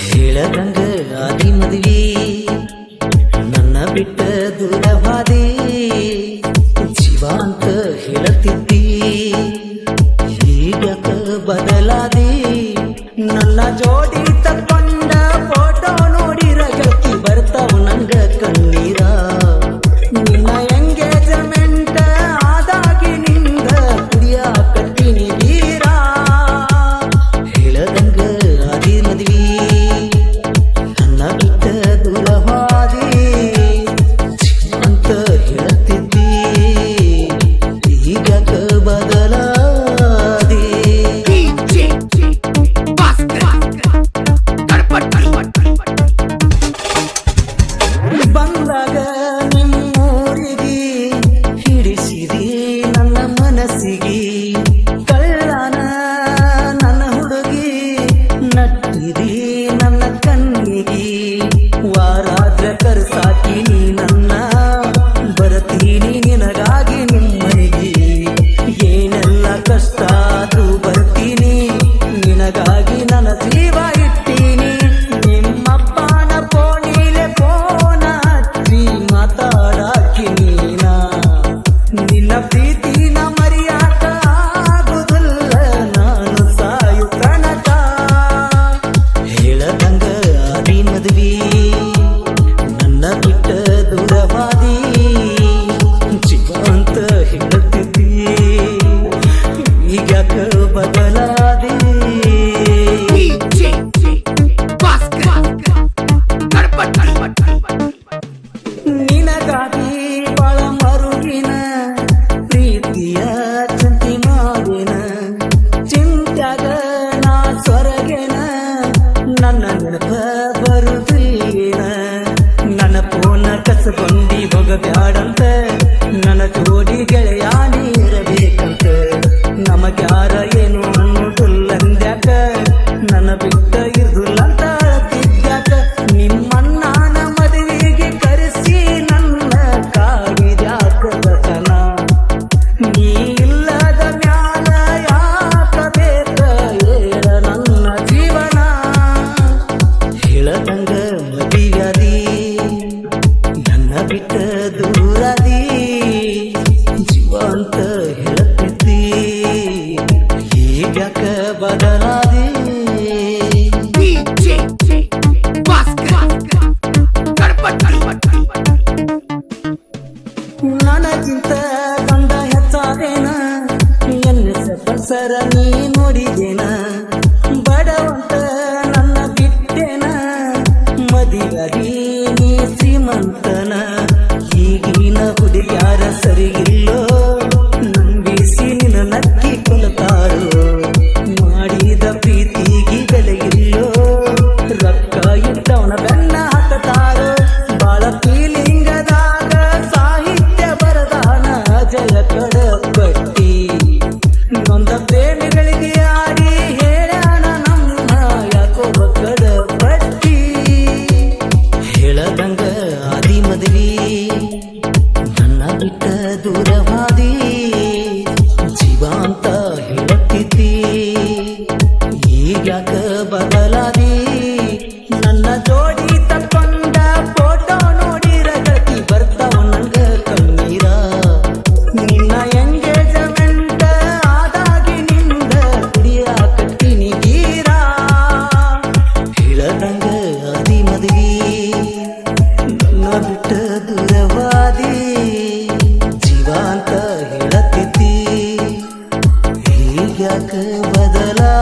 ಹೇಳದಂಗ ಆದಿ ಮದುವೆ ನನ್ನ ಬಿಟ್ಟ ದೂರವಾದಿ ಜೀವ ಅಂತ ಹೇಳತಿದ್ದಿ ಹೀಗಕ ಬದಲಾದಿ ನನ್ನ ಜೋಡಿ ತಕ್ಕೊಂಡ ಫೋಟೋ ನೋಡಿರ ಗೆಳತಿ ಬರ್ತಾವ ನಂಗ ಕಣ್ಣೀರ ನಿನ್ನ ಎಂಗೇಜ್ಮೆಂಟ್ ಆದಾಗಿ ನಿಂದ ಕುಡಿಯಾಕತ್ತೀನಿ ಬೀರ ಹೇಳದಂಗ ಆದಿ ಮದ್ವಿ ನನ್ನ ಬಿಟ್ಟ ದೂರವಾದಿ ಅಂತ ಹೇಳತಿದ್ದಿ ಹೀಗಕ ಬದಲಾದಿ ಬಂದಾಗ ನಿಮ್ಮೂರಿಗೆ ಹಿಡಿಸಿದಿ ನನ್ನ ಮನಸ್ಸಿಗೆ ಕಳ್ಳನ ನನ್ನ ಹುಡುಗಿ ನಟ್ಟಿದಿ ನನ್ನ ಕಣ್ಣಿಗೆ ವಾರಾದ್ರ ಕರ್ಸಾಕಿನಿ ನನ್ನ ಬರ್ತೀನಿ ನಿನಗಾಗಿ ನಿಮ್ಮನಿಗೆ ಏನೆಲ್ಲ ಕಷ್ಟ ಆದ್ರೂ ಬರ್ತೀನಿ ನಿನಗಾಗಿ ನನ್ನ ಜೀವ ಇಟ್ಟೀನಿ ನಿಮ್ಮಪ್ಪನ ಫೋನಿಲೆ ಫೋನ ಹಚ್ಚಿ ಮಾತಾಡಾಕಿ ನೀನ ನಿನ್ನ ಪ್ರೀತಿನ ಮರಿಯಾಕ ಆಗುದಿಲ್ಲ ನಾನು ಸಾಯು ತನಕ ಹೇಳದಂಗ ಆದಿ ಮದ್ವಿ ನನ್ನ ಬಿಟ್ಟ ದೂರವಾದಿ ಜೀವ ಅಂತ ಹೇಳುತ್ತಿದ್ದಿ ಈಗ್ಯಾಕ ಬದಲಾದಿ ನಿನಗಾಗಿ ಬಾಳ ಮರುಗಿನ ಪ್ರೀತಿಯ ಚಿಂತೆ ಮಾಡಿನ ಚಿಂತ್ಯಾಗ ನಾ ಸ್ವರಗೆನ ನನ್ನ ನೆನಪ ಬರುದಿಲ್ಲ ನನ್ನ ಫೋನ ಕಸಬಂದಿ ಹೋಗಬ್ಯಾಡಂತ ನನ್ನ ಜೋಡಿ ಗೆಳೆಯಾನಿ ಇರಬೇಕಂತ ನಮಗ್ಯಾರ ಏನು ಅನ್ನೋದಿಲ್ಲಂದ್ಯಾಕ ನನ್ನ ಬಿಟ್ಟ ಇರುದಿಲ್ಲ ಅಂತ ಅಳತಿದ್ಯಾಕ ನಿಮ್ಮಣ್ಣನ ಮದುವೆಗೆ ಕರೆಸಿ ನನ್ನ ಕಾಡಿದ್ಯಾಕ ಬಸನ ನೀ ಇಲ್ಲದ ಮ್ಯಾಲ ಯಾಕ ಬೇಕ ಹೇಳ ನನ್ನ ಜೀವನ ಹೇಳದಂಗ ಮದುವ್ಯಾದಿ ನನ್ನ ಬಿಟ್ಟ ದೂರದಿ ಜೀವ ಅಂತ ಹೇಳುತ್ತಿದ್ದಿ ಹೀಗ್ಯಾಕ ಬದಲಾದಿ ನನಗಿಂತ ಗಂಡ ಹೆಚ್ಚಾದೇನ ಎನ್ನಿಸ ಪಲ್ಸರ ನೀ ನೋಡಿದೇನ ಬಡವಂತ ನನ್ನ ಬಿಟ್ಟೇನ ಮದಿವರಿ ನೀ ಶ್ರೀಮಂತನ ಈಗಿನ ಹುಡುಗ್ಯಾರ ಸರಿಗಿಲ್ಲೋ ನಂಬಿಸಿ ನಿನ್ನ ನಕ್ಕಿ ಕೊಲತಾರೋ ಮಾಡಿದ ಪ್ರೀತಿಗೆ ಬೆಲೆಗಿಲ್ಲೋ ರೊಕ್ಕ ಇಟ್ಟವನ ಬೆನ್ನ ಹಾಕತಾರೋ ಬಾಳ ಫೀಲಿಂಗದಾಗ ಸಾಹಿತ್ಯ ಬರದಾನ ಜಯ ಕಡಪಟ್ಟಿ ನೊಂದ ಪ್ರೇಮಿಗಳಿಗೆ ಆಡಿ ಹೇಳ್ಯಾನ ನಮ್ಮ ಯಾಕೋ ಕಡಪಟ್ಟಿ ಹೇಳದಂಗ ಆದಿ ಮದ್ವಿ ನನ್ನ ಬಿಟ್ಟ ದೂರವಾದಿ ಜೀವ ಅಂತ ಹೇಳುತ್ತಿದ್ದಿ ಈಗ್ಯಾಕ ಬದಲಾದಿ ನನ್ನ ಜೋಡಿ ತಕ್ಕೊಂಡ ಫೋಟೋ ನೋಡಿರ ಗೆಳತಿ ಬರ್ತಾವ ನಂಗ ಕಣ್ಣೀರ ನಿನ್ನ ಎಂಗೇಜ್ಮೆಂಟ್ ಆದಾಗಿ ನಿಂದ ಕುಡಿಯಾಕತ್ತೀನಿ ಬೀರ ಹೇಳದಂಗ ಆದಿ ಮದ್ವಿ ನನ್ನ ಬಿಟ್ಟ ದೂರವಾದಿ ಜೀವ ಅಂತ ಹೇಳತ್ತಿದ್ದಿ ಹೀಗ್ಯಾಕ ಬದಲಾ